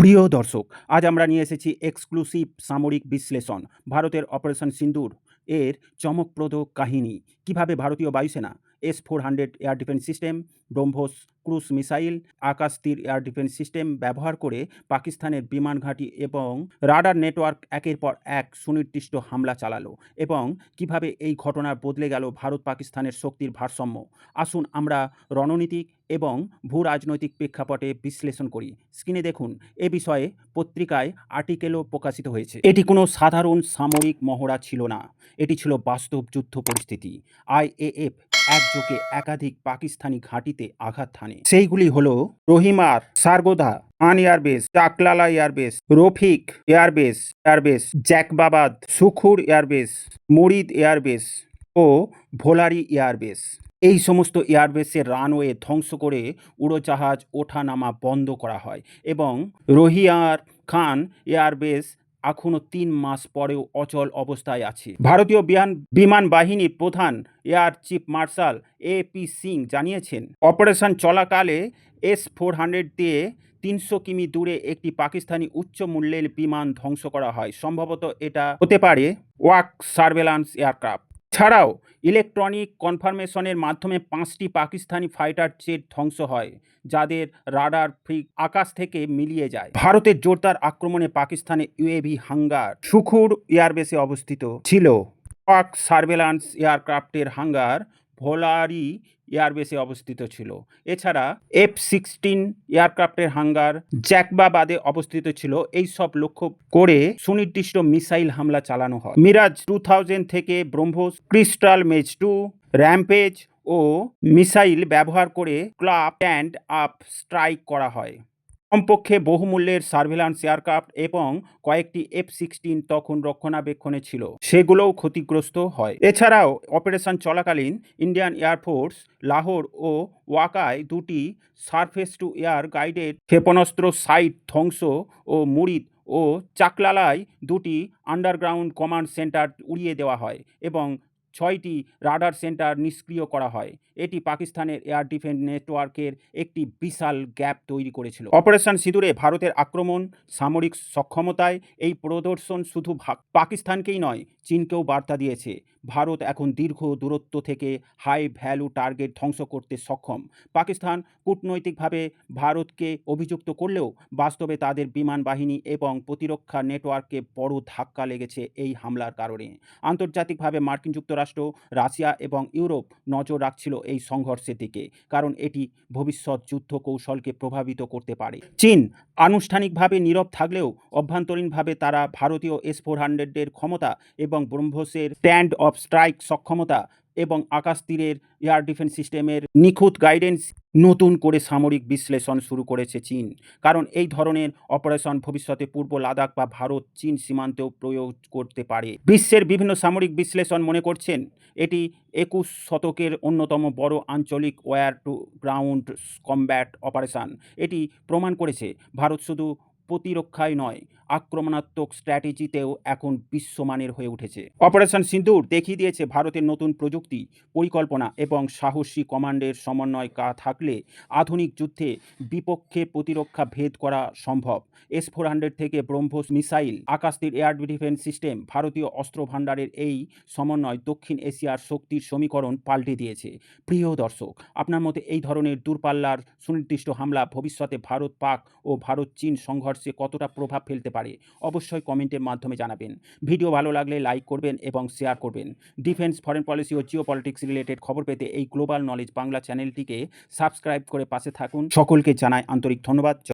প্রিয় দর্শক, আজ আমরা নিয়ে এসেছি এক্সক্লুসিভ সামরিক বিশ্লেষণ। ভারতের অপারেশন সিন্দুর এর চমকপ্রদ কাহিনী। কিভাবে ভারতীয় বায়ুসেনা S-400 air defence system, BrahMos cruise missile, Akashteer air defence system ব্যবহার করে পাকিস্তানের বিমান ঘাঁটি এবং রাডার নেটওয়ার্ক একের পর এক সুনির্দিষ্ট হামলা চালালো এবং কিভাবে এই ঘটনা বদলে গেল ভারত পাকিস্তানের শক্তির ভারসাম্য। আসুন আমরা রণনীতিক এবং ভূ রাজনৈতিক প্রেক্ষাপটে বিশ্লেষণ করি। স্ক্রিনে দেখুন, এ বিষয়ে পত্রিকায় আর্টিকেলও প্রকাশিত হয়েছে। এটি কোনো সাধারণ সামরিক মহড়া ছিল না, এটি ছিল বাস্তব যুদ্ধ পরিস্থিতি। IAF একযোগে একাধিক পাকিস্তানি ঘাঁটিতে আঘাত হানে। সেইগুলি হলো রহিমার, সারগোদা, খান airbase, Chaklala airbase, Rafiq airbase, জ্যাকবাবাদ, সুখুর airbase, মুরিদ এয়ারবেস ও ভোলারি এয়ারবেস। এই সমস্ত এয়ারবেসের রানওয়ে ধ্বংস করে উড়োজাহাজ ওঠানামা বন্ধ করা হয় এবং রোহিয়ার খান এয়ারবেস এখনও 3 মাস পরেও অচল অবস্থায় আছে। ভারতীয় বিমান বাহিনীর প্রধান air chief marshal AP Singh জানিয়েছেন, অপারেশন চলাকালে S-400 দিয়ে 300 কিমি দূরে একটি পাকিস্তানি উচ্চ মূল্যের বিমান ধ্বংস করা হয়। সম্ভবত এটা হতে পারে ওয়াক সার্ভেলান্স এয়ারক্রাফট। ছাড়াও ইলেকট্রনিক কনফার্মেশনের মাধ্যমে 5টি পাকিস্তানি ফাইটার জেট ধ্বংস হয়, যাদের রাডার ফ্রিক আকাশ থেকে মিলিয়ে যায়। ভারতের জোরদার আক্রমণে পাকিস্তানে UAV হাঙ্গার সুখুর এয়ারবেসে অবস্থিত ছিল। ওয়াক সার্ভেলান্স এয়ারক্রাফটের হাঙ্গার ভোলারি এয়ারবেসে অবস্থিত ছিল। এছাড়া F-16 এয়ারক্রাফটের হাঙ্গার জ্যাকবাবাদে অবস্থিত ছিল। এই সব লক্ষ্য করে সুনির্দিষ্ট মিসাইল হামলা চালানো হয়। মিরাজ 2000 থেকে ব্রহ্মোস, ক্রিস্টাল মেজ 2, র্যাম্পেজ ও মিসাইল ব্যবহার করে ক্লাব স্ট্যান্ড আপ স্ট্রাইক করা হয়। কমপক্ষে বহুমূল্যের সার্ভেলান্স এয়ারক্রাফট এবং কয়েকটি F-16 তখন রক্ষণাবেক্ষণে ছিল, সেগুলোও ক্ষতিগ্রস্ত হয়। এছাড়াও অপারেশন চলাকালীন ইন্ডিয়ান এয়ারফোর্স লাহোর ও ওয়াকায় 2টি সারফেস টু এয়ার গাইডেড ক্ষেপণাস্ত্র সাইট ধ্বংস ও মুরিদ ও চাকলালায় 2টি আন্ডারগ্রাউন্ড কমান্ড সেন্টার উড়িয়ে দেওয়া হয় এবং 6টি রাডার সেন্টার নিষ্ক্রিয় করা হয়। এটি পাকিস্তানের এয়ার ডিফেন্স নেটওয়ার্কের একটি বিশাল গ্যাপ তৈরি করেছিল। অপারেশন সিঁদুরে ভারতের আক্রমণ সামরিক সক্ষমতায় এই প্রদর্শন শুধু পাকিস্তানকেই নয়, চীনকেও বার্তা দিয়েছে। ভারত এখন দীর্ঘ দূরত্ব থেকে হাই ভ্যালু টার্গেট ধ্বংস করতে সক্ষম। পাকিস্তান কূটনৈতিকভাবে ভারতকে অভিযুক্ত করলেও বাস্তবে তাদের বিমান বাহিনী এবং প্রতিরক্ষা নেটওয়ার্কে বড় ধাক্কা লেগেছে এই হামলার কারণে। আন্তর্জাতিকভাবে মার্কিন যুক্তরাষ্ট্র, রাশিয়া এবং ইউরোপ নজর রাখছিল এই সংঘর্ষের দিকে, কারণ এটি ভবিষ্যৎ যুদ্ধ কৌশলকে প্রভাবিত করতে পারে। চীন আনুষ্ঠানিকভাবে নীরব থাকলেও অভ্যন্তরীণভাবে তারা ভারতীয় S-400 ক্ষমতা এবং ব্রহ্মোসের স্ট্যান্ড অফ স্ট্রাইক সক্ষমতা এবং আকাশ তীরের এয়ার ডিফেন্স সিস্টেমের নিখুঁত গাইডেন্স নতুন করে সামরিক বিশ্লেষণ শুরু করেছে চীন, কারণ এই ধরনের অপারেশন ভবিষ্যতে পূর্ব লাদাখ বা ভারত চীন সীমান্তেও প্রয়োগ করতে পারে। বিশ্বের বিভিন্ন সামরিক বিশ্লেষণ মনে করছেন এটি 21 শতকের অন্যতম বড় আঞ্চলিক wire two ground combat operation. এটি প্রমাণ করেছে ভারত শুধু প্রতিরক্ষায় নয়, আক্রমণাত্মক স্ট্র্যাটেজিতেও এখন বিশ্বমানের হয়ে উঠেছে। অপারেশন সিন্দুর দেখিয়ে দিয়েছে ভারতের নতুন প্রযুক্তি, পরিকল্পনা এবং সাহসী কমান্ডের সমন্বয় থাকলে আধুনিক যুদ্ধে বিপক্ষে প্রতিরক্ষা ভেদ করা সম্ভব। S-400 থেকে BrahMos missile, Akashteer air defence system, ভারতীয় অস্ত্র ভাণ্ডারের এই সমন্বয় দক্ষিণ এশিয়ার শক্তির সমীকরণ পাল্টে দিয়েছে। প্রিয় দর্শক, আপনার মতে এই ধরনের দূরপাল্লার সুনির্দিষ্ট হামলা ভবিষ্যতে ভারত পাক ও ভারত চীন সংঘর্ষে কতটা প্রভাব ফেলতে পারে অবশ্যই কমেন্টের মাধ্যমে জানাবেন। ভিডিও ভালো লাগলে লাইক করবেন এবং শেয়ার করবেন। ডিফেন্স, ফরেন পলিসি ও জিও পলিটিক্স রিলেটেড খবর পেতে এই গ্লোবাল নলেজ বাংলা চ্যানেলটিকে সাবস্ক্রাইব করে পাশে থাকুন। সকলকে জানাই আন্তরিক ধন্যবাদ।